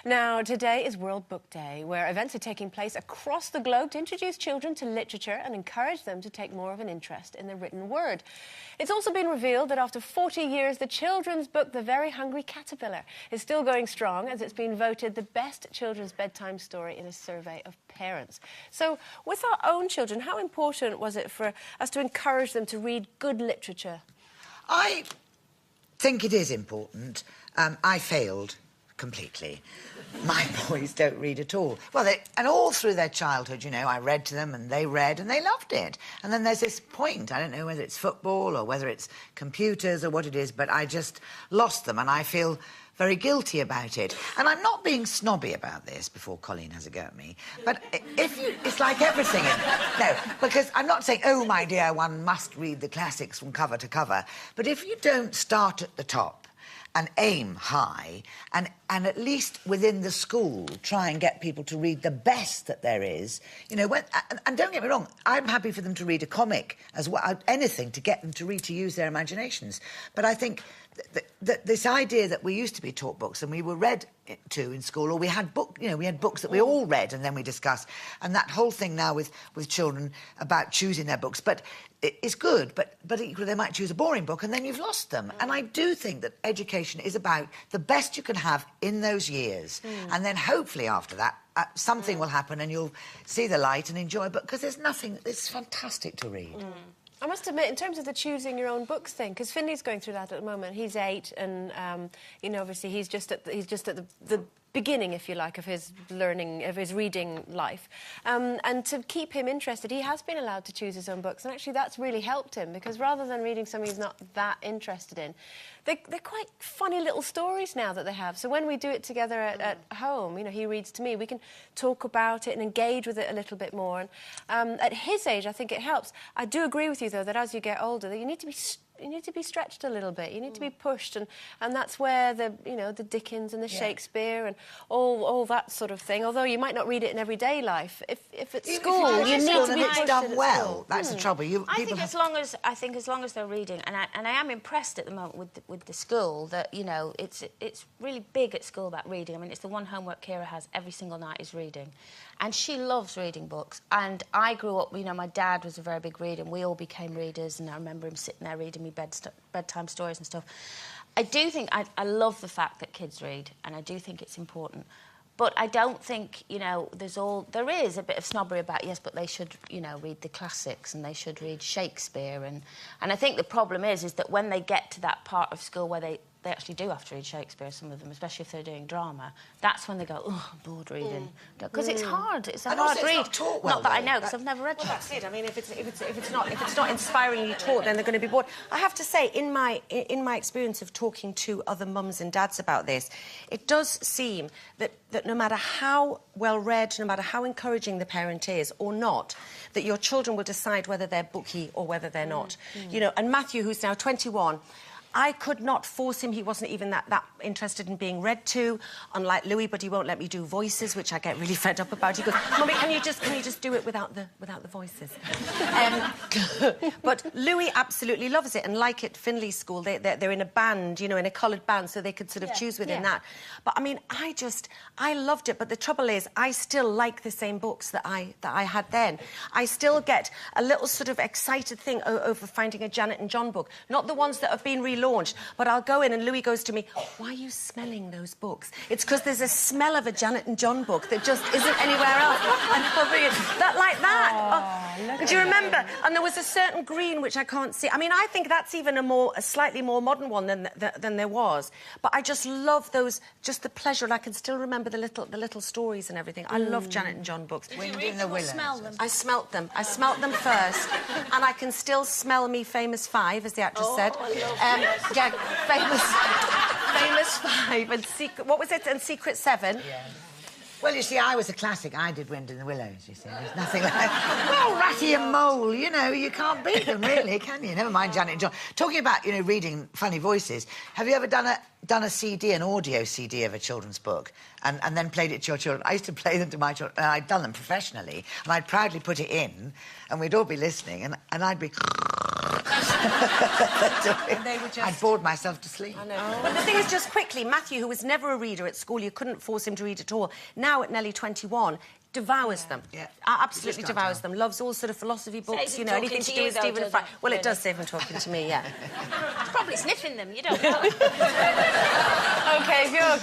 Now, today is World Book Day, where events are taking place across the globe to introduce children to literature and encourage them to take more of an interest in the written word. It's also been revealed that after 40 years, the children's book, The Very Hungry Caterpillar, is still going strong as it's been voted the best children's bedtime story in a survey of parents. So, with our own children, how important was it for us to encourage them to read good literature? I think it is important. I failed completely. My boys don't read at all. Well, and all through their childhood, you know, I read to them and they read and they loved it. And then there's this point, I don't know whether it's football or whether it's computers or what it is, but I just lost them and I feel very guilty about it. And I'm not being snobby about this before Colleen has a go at me, but it's like everything. No, because I'm not saying, oh, my dear, one must read the classics from cover to cover. But if you don't start at the top and aim high, and at least within the school try and get people to read the best that there is, you know, and don't get me wrong, I'm happy for them to read a comic as well, anything to get them to read, to use their imaginations. But I think that this idea that we used to be taught books and we were read to in school, or we had books that we all read and then we discussed, and that whole thing now with children about choosing their books, but it's good, but equally they might choose a boring book and then you've lost them. And I do think that education is about the best you can have in those years, and then hopefully after that something will happen and you'll see the light and enjoy it, because there's nothing, it's fantastic to read. I must admit, in terms of the choosing your own books thing, because Finley's going through that at the moment. He's 8, and you know, obviously he's just at the beginning, if you like, of his learning, of his reading life. And to keep him interested, he has been allowed to choose his own books, and actually that's really helped him, because rather than reading something he's not that interested in, they're quite funny little stories now that they have. So when we do it together at home, you know, he reads to me, we can talk about it and engage with it a little bit more. And at his age, I think it helps. I do agree with you, though, that as you get older, that you need to be stretched a little bit. You need to be pushed, and that's where the Dickens and the Shakespeare and all that sort of thing. Although you might not read it in everyday life, if at school you need to be pushed. It's done well. That's the trouble. I think as long as they're reading, and I am impressed at the moment with the school that, you know, it's really big at school about reading. I mean, it's the one homework Kira has every single night is reading. And she loves reading books. And I grew up, you know, my dad was a very big reader, and we all became readers, and I remember him sitting there reading me bedtime stories and stuff. I do think, I love the fact that kids read, and I do think it's important. But I don't think, you know, there is a bit of snobbery about, yes, but they should, you know, read the classics and they should read Shakespeare. And I think the problem is that when they get to that part of school where they actually do have to read Shakespeare, some of them, especially if they're doing drama, that's when they go, oh, I'm bored reading. Because it's hard, it's a hard read. Not taught well, not that I know, because I've never read Shakespeare. That's it. I mean, if it's not inspiringly taught, then they're going to be bored. I have to say, in my experience of talking to other mums and dads about this, it does seem that no matter how well read, no matter how encouraging the parent is or not, that your children will decide whether they're booky or whether they're not. You know, and Matthew, who's now 21, I could not force him. He wasn't even that interested in being read to, unlike Louis, but he won't let me do voices, which I get really fed up about. He goes, Mummy, can you just do it without the voices? But Louis absolutely loves it, and like at Finley's school, they're in a band, you know, in a coloured band, so they could sort of choose within that. But, I mean, I loved it, but the trouble is, I still like the same books that I had then. I still get a little sort of excited thing over finding a Janet and John book. Not the ones that have been relaunched, but I'll go in and Louis goes to me, why are you smelling those books? It's because there's a smell of a Janet and John book that just isn't anywhere else. And I'll bring it, that like that. Do you remember? And there was a certain green which I can't see. I mean, I think that's even a slightly more modern one than there was. But I just love those, just the pleasure, and I can still remember the little stories and everything. I love Janet and John books. Wind in the Willows. I smelt them. I smelt them first, and I can still smell me Famous Five, as the actress said. Yeah, famous Five and Secret. What was it? And Secret Seven. Yeah. Well, you see, I was a classic. I did Wind in the Willows, you see. There's nothing like... Well, Ratty and Mole, you know, you can't beat them, really, can you? Never mind Janet and John. Talking about, you know, reading funny voices, have you ever done a CD, an audio CD of a children's book, and then played it to your children? I used to play them to my children, and I'd done them professionally, and I'd proudly put it in, and we'd all be listening, and I'd be... And they were just... I'd bored myself to sleep. I know. But the thing is, just quickly, Matthew, who was never a reader at school, you couldn't force him to read at all, now at nearly 21, devours them. Yeah. Absolutely devours them. Loves all sort of philosophy books, you know, anything to do with Stephen Fry. Well, it does save him talking to me, yeah. He's probably sniffing them, you don't know. OK, if you're